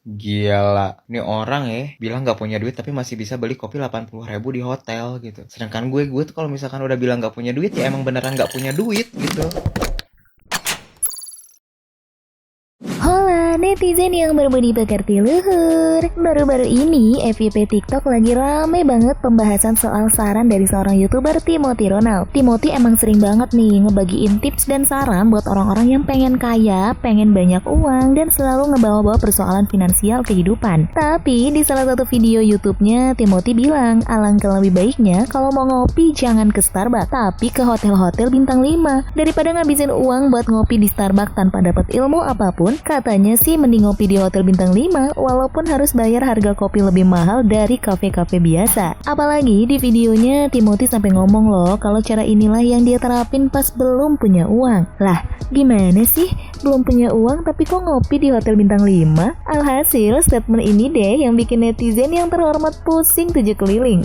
Gila, ini orang ya bilang nggak punya duit tapi masih bisa beli kopi 80.000 di hotel gitu. Sedangkan gue tuh kalau misalkan udah bilang nggak punya duit ya emang beneran nggak punya duit gitu. Hola netizen yang berbudi pekerti luhur. Baru-baru ini FYP TikTok lagi rame banget pembahasan soal saran dari seorang YouTuber Timothy Ronald. Timothy emang sering banget nih ngebagiin tips dan saran buat orang-orang yang pengen kaya, pengen banyak uang, dan selalu ngebawa-bawa persoalan finansial kehidupan. Tapi di salah satu video YouTube-nya Timothy bilang alangkah lebih baiknya kalau mau ngopi jangan ke Starbucks, tapi ke hotel-hotel bintang 5. Daripada ngabisin uang buat ngopi di Starbucks tanpa dapat ilmu apapun, katanya sih mending ngopi di hotel bintang 5 walaupun harus bayar harga kopi lebih mahal dari kafe-kafe biasa. Apalagi di videonya Timothy sampai ngomong loh kalau cara inilah yang dia terapin pas belum punya uang. Lah, gimana sih? Belum punya uang tapi kok ngopi di hotel bintang 5? Alhasil statement ini deh yang bikin netizen yang terhormat pusing 7 keliling.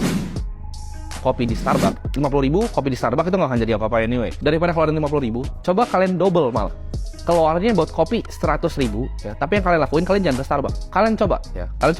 Kopi di Starbucks 50.000, kopi di Starbucks itu nggak akan jadi apa-apa anyway. Daripada keluarin 50.000, coba kalian double malah. Keluarnya buat kopi 100.000 ya, tapi yang kalian lakuin, kalian jangan ke Starbucks. Kalian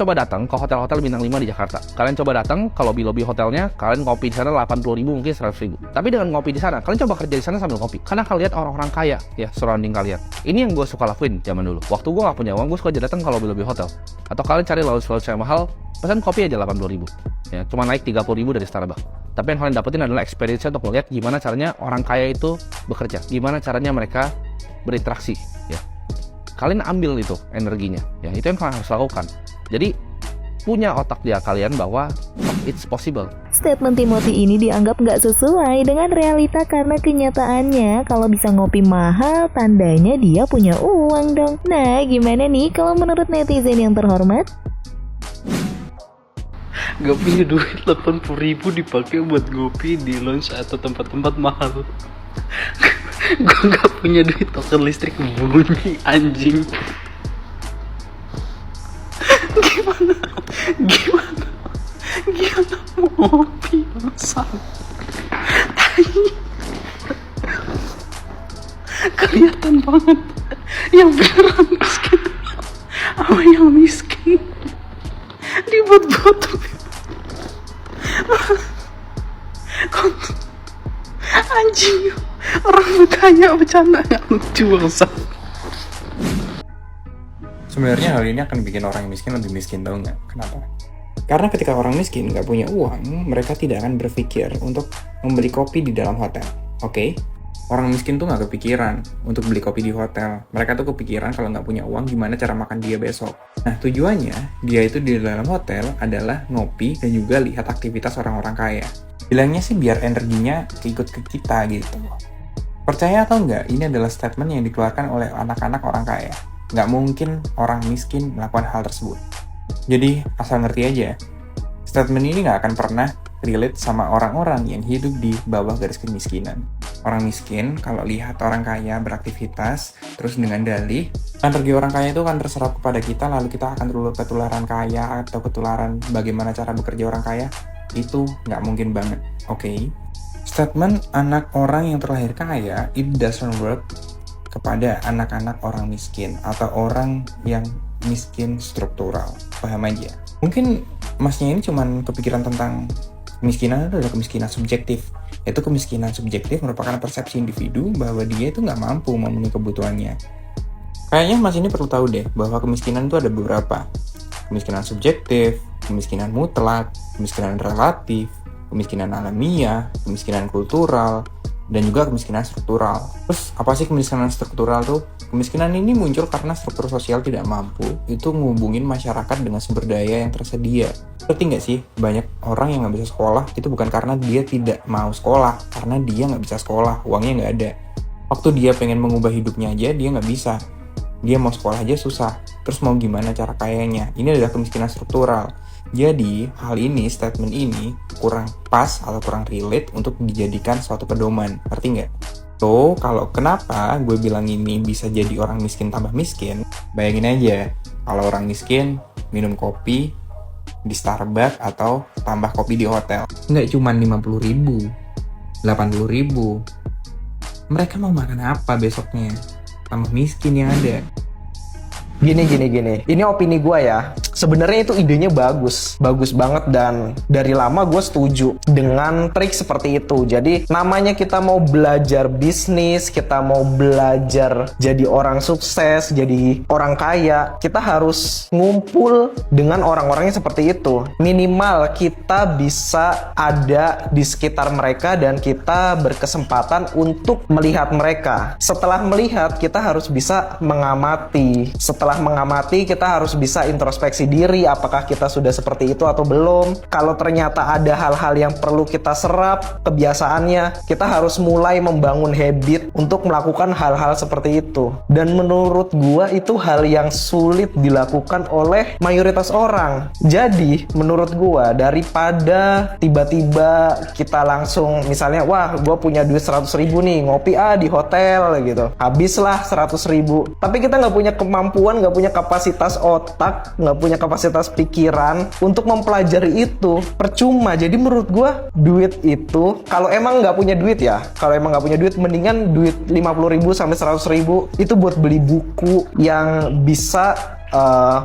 coba datang ke hotel-hotel bintang 5 di Jakarta. Kalian coba datang ke lobby-lobby hotelnya, kalian ngopi di sana 80.000 mungkin 100.000. Tapi dengan ngopi di sana, kalian coba kerja di sana sambil ngopi. Karena kalian lihat orang-orang kaya ya surrounding kalian. Ini yang gue suka lakuin zaman dulu. Waktu gue gak punya uang, gue suka aja datang ke lobby-lobby hotel. Atau kalian cari lounge-lounge yang mahal, pesan kopi aja 80.000. Ya, cuma naik 30.000 dari Starbucks. Tapi yang kalian dapetin adalah experience untuk melihat gimana caranya orang kaya itu bekerja, gimana caranya mereka berinteraksi. Ya, kalian ambil itu energinya. Ya, itu yang kalian harus lakukan. Jadi punya otak dia kalian bahwa it's possible. Statement Timothy ini dianggap nggak sesuai dengan realita karena kenyataannya kalau bisa ngopi mahal tandanya dia punya uang dong. Nah, gimana nih kalau menurut netizen yang terhormat? Gak punya duit 80.000 dipakai buat ngopi di lounge atau tempat-tempat mahal. Gue gak punya duit, token listrik bunyi anjing. Gimana mau ngopi bangsat. Kelihatan banget yang beneran miskin sama yang miskin dibuat-buat. Anjing, orang berkaya bercanda gak lucu bangsat. Sebenarnya hal ini akan bikin orang yang miskin lebih miskin, tau nggak? Kenapa? Karena ketika orang miskin nggak punya uang, mereka tidak akan berpikir untuk membeli kopi di dalam hotel. Oke? Orang miskin tuh nggak kepikiran untuk beli kopi di hotel. Mereka tuh kepikiran kalau nggak punya uang gimana cara makan dia besok. Nah, tujuannya dia itu di dalam hotel adalah ngopi dan juga lihat aktivitas orang-orang kaya. Bilangnya sih biar energinya ikut ke kita gitu. Percaya atau nggak, ini adalah statement yang dikeluarkan oleh anak-anak orang kaya. Nggak mungkin orang miskin melakukan hal tersebut. Jadi, asal ngerti aja, statement ini nggak akan pernah relate sama orang-orang yang hidup di bawah garis kemiskinan. Orang miskin, kalau lihat orang kaya beraktivitas, terus dengan dalih, energi orang kaya itu akan terserap kepada kita, lalu kita akan ketularan kaya atau ketularan bagaimana cara bekerja orang kaya, itu nggak mungkin banget, oke? Statement anak orang yang terlahir kaya, it doesn't work kepada anak-anak orang miskin atau orang yang miskin struktural. Paham aja. Mungkin masnya ini cuman kepikiran tentang kemiskinan itu adalah kemiskinan subjektif. Yaitu kemiskinan subjektif merupakan persepsi individu bahwa dia itu nggak mampu memenuhi kebutuhannya. Kayaknya mas ini perlu tahu deh bahwa kemiskinan itu ada beberapa. Kemiskinan subjektif, kemiskinan mutlak, kemiskinan relatif, kemiskinan alamiah, kemiskinan kultural, dan juga kemiskinan struktural. Terus apa sih kemiskinan struktural tuh? Kemiskinan ini muncul karena struktur sosial tidak mampu itu menghubungin masyarakat dengan sumber daya yang tersedia. Ngerti nggak sih? Banyak orang yang nggak bisa sekolah itu bukan karena dia tidak mau sekolah, karena dia nggak bisa sekolah, uangnya nggak ada. Waktu dia pengen mengubah hidupnya aja, dia nggak bisa. Dia mau sekolah aja susah. Terus mau gimana cara kayanya? Ini adalah kemiskinan struktural. Jadi, hal ini, statement ini kurang pas atau kurang relate untuk dijadikan suatu pedoman. Ngerti nggak? So, kalau kenapa gue bilang ini bisa jadi orang miskin tambah miskin, bayangin aja, kalau orang miskin minum kopi di Starbucks atau tambah kopi di hotel. Nggak cuma 50.000, 80.000. Mereka mau makan apa besoknya? Tambah miskin yang ada. Gini. Ini opini gue ya. Sebenarnya itu idenya bagus banget, dan dari lama gue setuju dengan trik seperti itu. Jadi namanya kita mau belajar bisnis, kita mau belajar jadi orang sukses, jadi orang kaya, kita harus ngumpul dengan orang-orangnya seperti itu. Minimal kita bisa ada di sekitar mereka dan kita berkesempatan untuk melihat mereka. Setelah melihat, kita harus bisa mengamati. Setelah mengamati, kita harus bisa introspeksi diri, apakah kita sudah seperti itu atau belum. Kalau ternyata ada hal-hal yang perlu kita serap kebiasaannya, kita harus mulai membangun habit untuk melakukan hal-hal seperti itu. Dan menurut gua itu hal yang sulit dilakukan oleh mayoritas orang. Jadi menurut gua, daripada tiba-tiba kita langsung misalnya, wah gua punya duit 100.000 nih, ngopi di hotel gitu, habislah 100.000, tapi kita nggak punya kemampuan, nggak punya kapasitas otak, nggak punya kapasitas pikiran untuk mempelajari itu, percuma. Jadi menurut gua duit itu, kalau emang nggak punya duit ya, mendingan duit 50.000 sampai 100.000 itu buat beli buku yang bisa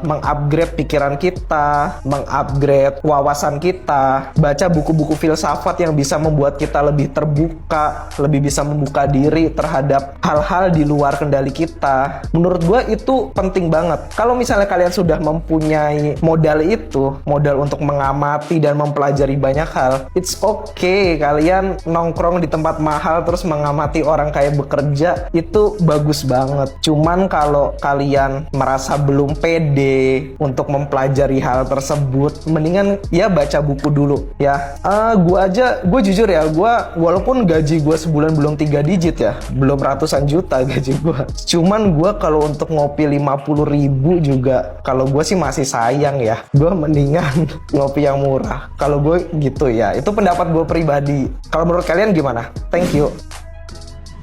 mengupgrade pikiran kita, mengupgrade wawasan kita, baca buku-buku filsafat yang bisa membuat kita lebih terbuka, lebih bisa membuka diri terhadap hal-hal di luar kendali kita. Menurut gue itu penting banget. Kalau misalnya kalian sudah mempunyai modal itu, modal untuk mengamati dan mempelajari banyak hal, it's okay kalian nongkrong di tempat mahal terus mengamati orang kayak bekerja, itu bagus banget. Cuman kalau kalian merasa belum pede untuk mempelajari hal tersebut, mendingan ya baca buku dulu ya. Gue jujur ya, walaupun gaji gue sebulan belum 3 digit ya, belum ratusan juta gaji gue, cuman gue kalau untuk ngopi 50.000 juga, kalau gue sih masih sayang ya, gue mendingan ngopi yang murah. Kalau gue gitu ya, itu pendapat gue pribadi. Kalau menurut kalian gimana? Thank you.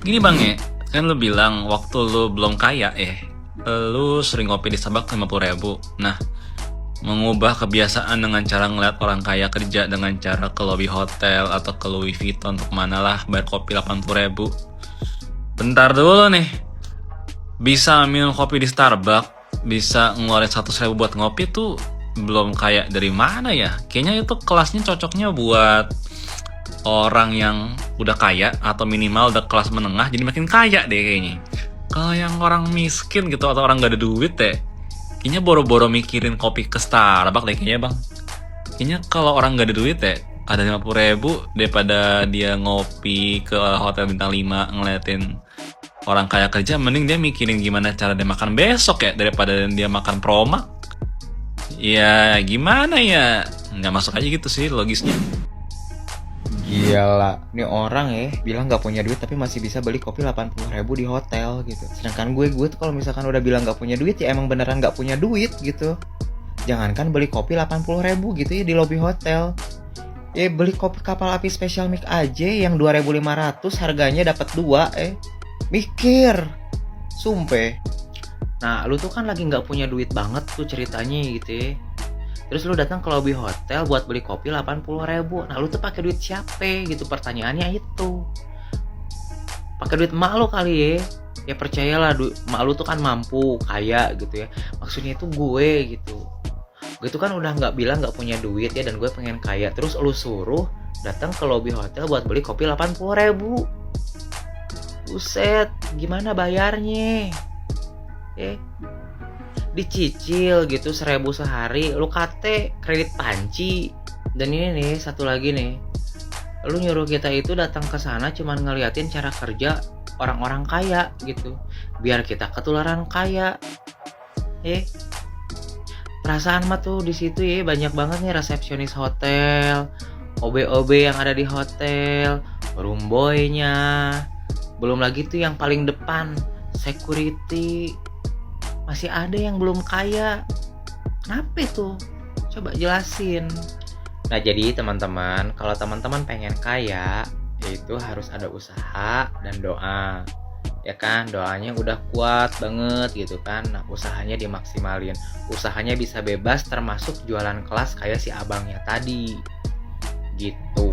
Gini bang ya, kan lu bilang waktu lu belum kaya lu sering ngopi di Starbucks 50.000. Nah, mengubah kebiasaan dengan cara ngeliat orang kaya kerja, dengan cara ke lobby hotel atau ke Louis Vuitton untuk mana lah bayar kopi 80.000. Bentar dulu nih, bisa minum kopi di Starbucks, bisa ngeluarin 100.000 buat ngopi tuh belum kaya dari mana ya? Kayaknya itu kelasnya cocoknya buat orang yang udah kaya atau minimal udah kelas menengah jadi makin kaya deh kayaknya. Kalau yang orang miskin gitu atau orang gak ada duit kayaknya boro-boro mikirin kopi ke Starbucks deh kayaknya bang. Kayaknya kalau orang gak ada duit ada 50.000 daripada dia ngopi ke hotel bintang 5 ngeliatin orang kaya kerja, mending dia mikirin gimana cara dia makan besok daripada dia makan promak. Ya gimana ya, nggak masuk aja gitu sih logisnya. Gila, nih orang bilang nggak punya duit tapi masih bisa beli kopi 80.000 di hotel gitu. Sedangkan gue tuh kalau misalkan udah bilang nggak punya duit ya emang beneran nggak punya duit gitu. Jangankan beli kopi 80.000 gitu ya di lobi hotel. Ya beli kopi kapal api special mix aja yang 2.500 harganya dapat 2 mikir, sumpah. Nah lu tuh kan lagi nggak punya duit banget tuh ceritanya gitu ya. Terus lu datang ke lobby hotel buat beli kopi 80.000. Nah lu tuh pakai duit siapa gitu, pertanyaannya itu. Pakai duit emak lu kali ya. Ya percayalah, emak lu tuh kan mampu, kaya gitu ya. Maksudnya itu gue gitu. Gue tuh kan udah bilang gak punya duit ya, dan gue pengen kaya. Terus lu suruh datang ke lobby hotel buat beli kopi 80.000. Buset, gimana bayarnya? Dicicil gitu 1.000 sehari, lu kate kredit panci. Dan ini nih satu lagi nih, lu nyuruh kita itu datang ke sana cuman ngeliatin cara kerja orang-orang kaya gitu, biar kita ketularan kaya. Perasaan mah tuh di situ ya banyak banget nih resepsionis hotel, OB-OB yang ada di hotel, room boy-nya, belum lagi tuh yang paling depan security. Masih ada yang belum kaya. Kenapa tuh? Coba jelasin. Nah jadi teman-teman, kalau teman-teman pengen kaya, yaitu harus ada usaha dan doa. Ya kan, doanya udah kuat banget gitu kan. Nah usahanya dimaksimalin. Usahanya bisa bebas termasuk jualan kelas kayak si abangnya tadi. Gitu.